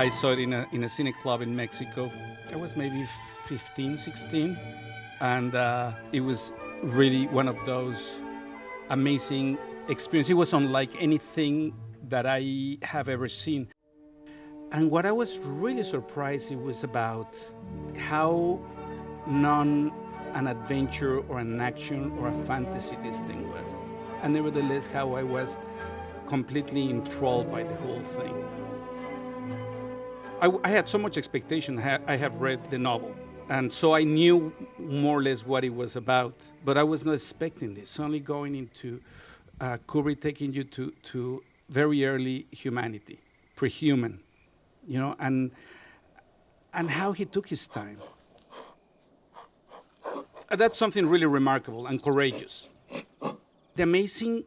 I saw it in a cine club in Mexico. I was maybe 15, 16, and it was really one of those amazing experiences. It was unlike anything that I have ever seen. And what I was really surprised, it was about how non an adventure or an action or a fantasy this thing was. And nevertheless, how I was completely enthralled by the whole thing. I had so much expectation. I have read the novel, and so I knew more or less what it was about. But I was not expecting this. Only going into Kubrick taking you to very early humanity, pre-human, you know, and how he took his time. That's something really remarkable and courageous. The amazing,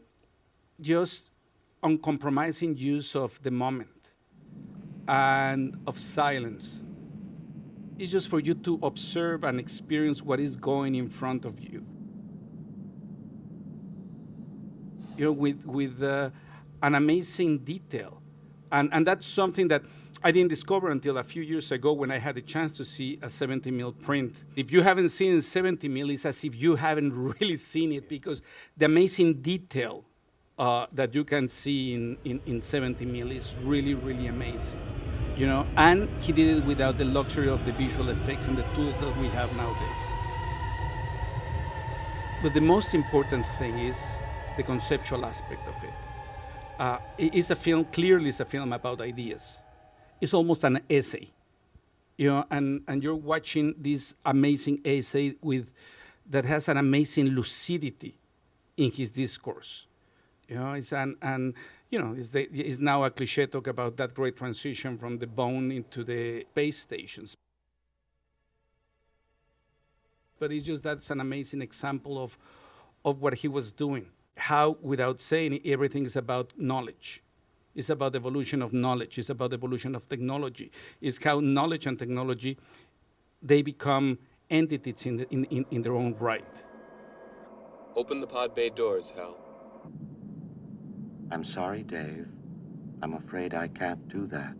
just uncompromising use of the moment and of silence. It's just for you to observe and experience what is going in front of you. You know, with an amazing detail. And that's something that I didn't discover until a few years ago when I had the chance to see a 70 mil print. If you haven't seen 70 mil, it's as if you haven't really seen it, because the amazing detail that you can see in 70 mil is really, really amazing. You know, and he did it without the luxury of the visual effects and the tools that we have nowadays. But the most important thing is the conceptual aspect of it. It is a film, clearly it's a film about ideas. It's almost an essay, you know, and you're watching this amazing essay that has an amazing lucidity in his discourse. You know, it's now a cliche talk about that great transition from the bone into the base stations. But it's just that's an amazing example of what he was doing. How, without saying it, everything is about knowledge. It's about the evolution of knowledge. It's about the evolution of technology. It's how knowledge and technology, they become entities in their own right. Open the pod bay doors, Hal. I'm sorry, Dave. I'm afraid I can't do that.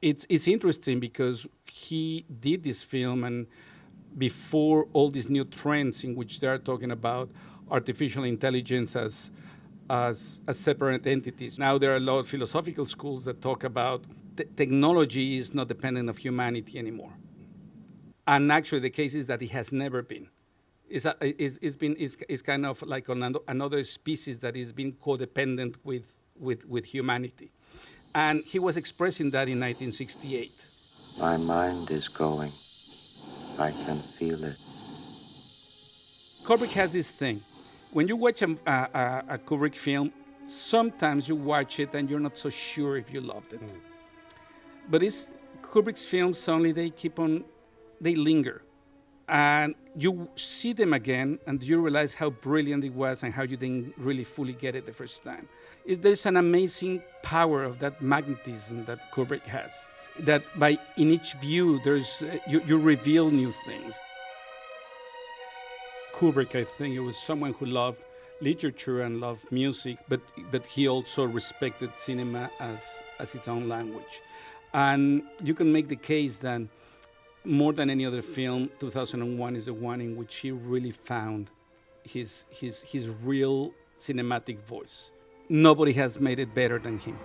It's interesting because he did this film, and before all these new trends in which they are talking about artificial intelligence as separate entities. Now there are a lot of philosophical schools that talk about technology is not dependent of humanity anymore. And actually the case is that it has never been. It's kind of like another species that is being codependent with humanity. And he was expressing that in 1968. My mind is going. I can feel it. Kubrick has this thing. When you watch a Kubrick film, sometimes you watch it and you're not so sure if you loved it. But Kubrick's films, only they linger. And you see them again and you realize how brilliant it was and how you didn't really fully get it the first time. There's an amazing power of that magnetism that Kubrick has. That in each view, you reveal new things. Kubrick, I think, it was someone who loved literature and loved music, but he also respected cinema as its own language. And you can make the case that more than any other film, 2001 is the one in which he really found his real cinematic voice. Nobody has made it better than him.